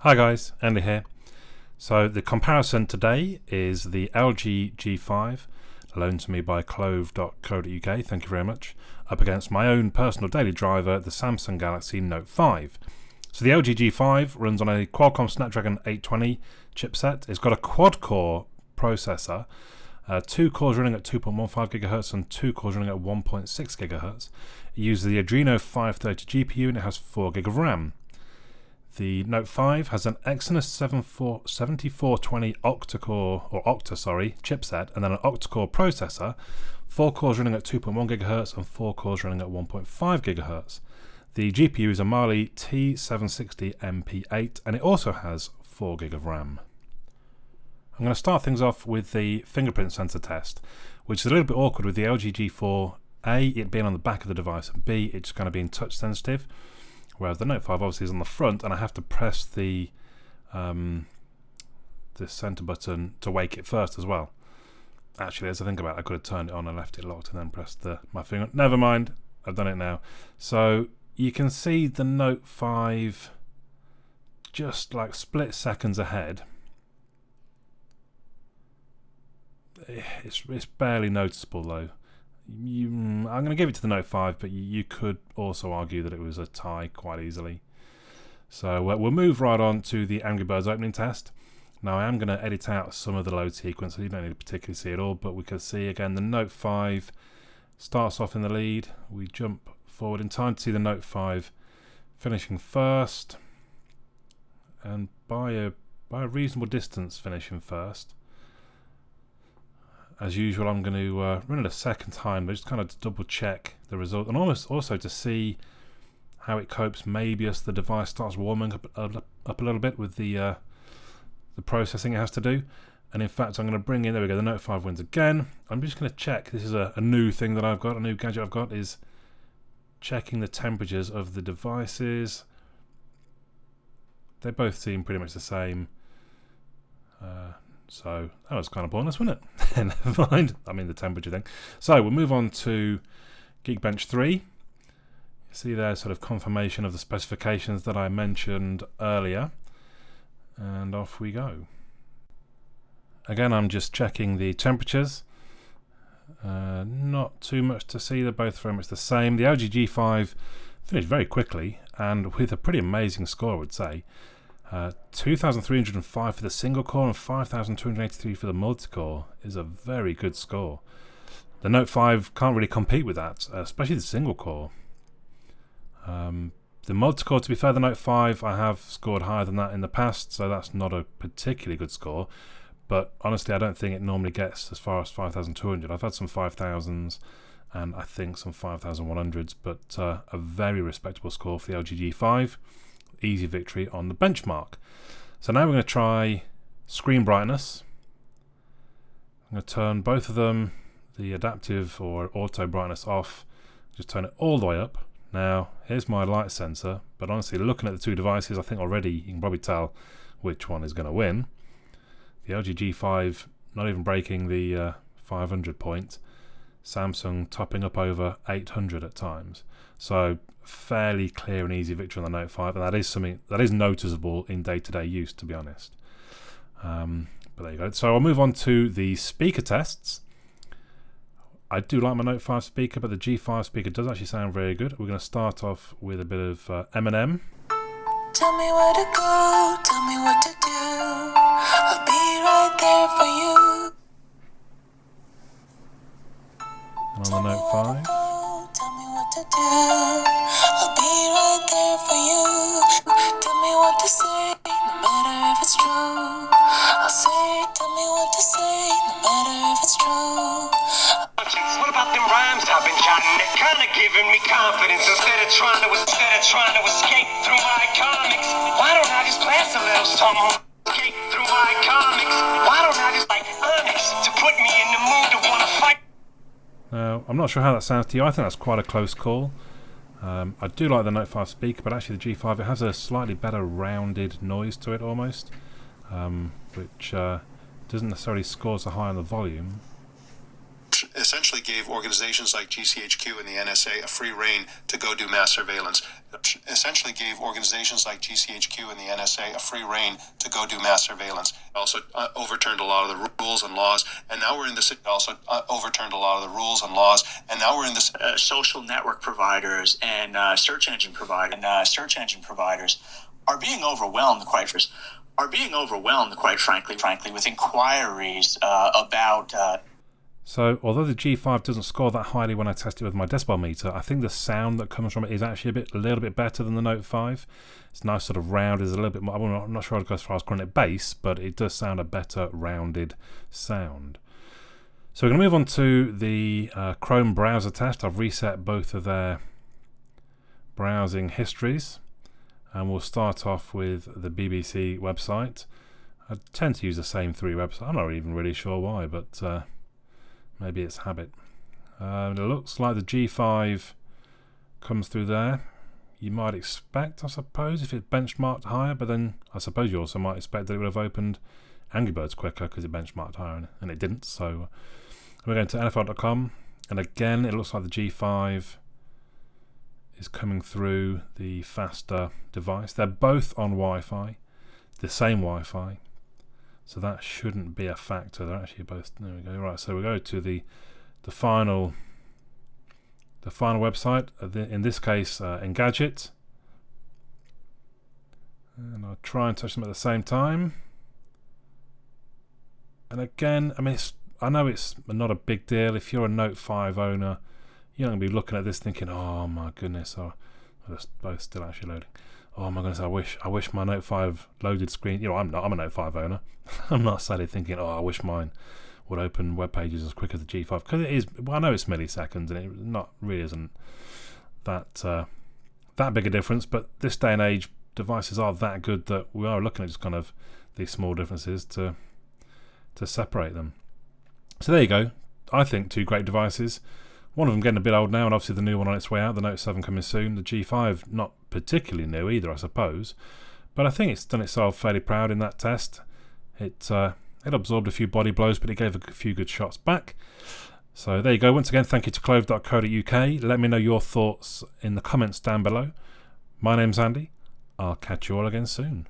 Hi guys, Andy here. So the comparison today is the LG G5, loaned to me by clove.co.uk, thank you very much, up against my own personal daily driver, the Samsung Galaxy Note 5. So the LG G5 runs on a Qualcomm Snapdragon 820 chipset. It's got a quad-core processor, 2 cores running at 2.15 GHz and 2 cores running at 1.6 GHz. It uses the Adreno 530 GPU and it has 4 GB of RAM. The Note 5 has an Exynos 7420 octa-core chipset and then an octa-core processor, 4 cores running at 2.1 GHz and 4 cores running at 1.5 GHz. The GPU is a Mali T760 MP8 and it also has 4 GB of RAM. I'm going to start things off with the fingerprint sensor test, which is a little bit awkward with the LG G4, A, it being on the back of the device, and B, it's going to be touch sensitive. Whereas the Note 5 obviously is on the front and I have to press the center button to wake it first as well. Actually, as I think about it, I could have turned it on and left it locked and then pressed my finger. Never mind, I've done it now. So you can see the Note 5 just like split seconds ahead. It's barely noticeable though. I'm going to give it to the Note 5, but you could also argue that it was a tie quite easily. So we'll move right on to the Angry Birds opening test. Now I am going to edit out some of the load sequence, so you don't need to particularly see it all, but we can see again the Note 5 starts off in the lead. We jump forward in time to see the Note 5 finishing first, and by a reasonable distance finishing first. As usual, I'm going to run it a second time, but just kind of to double check the result, and almost also to see how it copes maybe as the device starts warming up a little bit with the processing it has to do. And in fact, I'm going to bring in, there we go, the Note 5 wins again. I'm just going to check, this is a new thing that I've got, a new gadget I've got, is checking the temperatures of the devices. They both seem pretty much the same. So that was kind of pointless, wasn't it? Never mind. I mean the temperature thing. So we'll move on to Geekbench 3. You see there sort of confirmation of the specifications that I mentioned earlier. And off we go. Again, I'm just checking the temperatures. Not too much to see. They're both very much the same. The LG G5 finished very quickly and with a pretty amazing score, I would say. 2,305 for the single core and 5,283 for the multi-core is a very good score. The Note 5 can't really compete with that, especially the single core. The multi-core, to be fair, the Note 5, I have scored higher than that in the past, so that's not a particularly good score. But honestly, I don't think it normally gets as far as 5,200. I've had some 5,000s and I think some 5,100s, but a very respectable score for the LG G5. Easy victory on the benchmark. So now we're going to try screen brightness. I'm going to turn both of them, the adaptive or auto brightness off, just turn it all the way up. Now here's my light sensor, but honestly looking at the two devices, I think already you can probably tell which one is going to win. The LG G5 not even breaking the 500 point, Samsung topping up over 800 at times. So fairly clear and easy victory on the Note 5, and that is something that is noticeable in day-to-day use, to be honest. But there you go. So I'll move on to the speaker tests. I do like my Note 5 speaker, but the G5 speaker does actually sound very good. We're going to start off with a bit of Eminem. Tell me where to go, tell me what to do, I'll be right there for you. And on the Note 5. Tell me what to do, I'll be right there for you. Tell me what to say, no matter if it's true. I'll say, tell me what to say, no matter if it's true. What about them rhymes I've been jotting? They're kinda giving me confidence instead of trying to escape through my comics. Why don't I just blast a little something? Escape through my comics. Why don't I just like Onyx to put me in the mood to wanna fight? Now, I'm not sure how that sounds to you. I think that's quite a close call. I do like the Note 5 speaker, but actually the G5, it has a slightly better rounded noise to it almost, which doesn't necessarily score so high on the volume. essentially gave organizations like GCHQ and the NSA a free rein to go do mass surveillance. Essentially gave organizations like GCHQ and the NSA a free rein to go do mass surveillance. Also overturned a lot of the rules and laws, and now we're in this. Also overturned a lot of the rules and laws, and now we're in this. Social network providers and search engine providers are being overwhelmed, quite frankly, with inquiries about. So, although the G5 doesn't score that highly when I test it with my decibel meter, I think the sound that comes from it is actually a little bit better than the Note 5. It's nice, sort of round. Is a little bit more. I'm not sure I'd go as far as calling it bass, but it does sound a better rounded sound. So we're going to move on to the Chrome browser test. I've reset both of their browsing histories, and we'll start off with the BBC website. I tend to use the same three websites. I'm not even really sure why, but maybe it's habit. It looks like the G5 comes through there. You might expect, I suppose, if it benchmarked higher, but then I suppose you also might expect that it would have opened Angry Birds quicker because it benchmarked higher, and it didn't. So we're going to NFL.com, and again, it looks like the G5 is coming through the faster device. They're both on Wi-Fi, the same Wi-Fi, so that shouldn't be a factor. They're actually both. There we go. Right, so we go to the final website. In this case, Engadget, and I'll try and touch them at the same time. And again, I know it's not a big deal. If you're a Note 5 owner, you're not going to be looking at this thinking, "Oh my goodness," or they're both still actually loading. "Oh my goodness, I wish my Note 5 loaded screen." I'm a Note 5 owner. I'm not sadly thinking, "Oh, I wish mine would open web pages as quick as the G5," because it is. Well, I know it's milliseconds, and it really isn't that big a difference. But this day and age, devices are that good that we are looking at just kind of these small differences to separate them. So there you go. I think two great devices. One of them getting a bit old now, and obviously the new one on its way out, the Note 7 coming soon. The G5 not particularly new either, I suppose, but I think it's done itself fairly proud in that test. It absorbed a few body blows, but it gave a few good shots back. So there you go. Once again, thank you to clove.co.uk. Let me know your thoughts in the comments down below. My name's Andy. I'll catch you all again soon.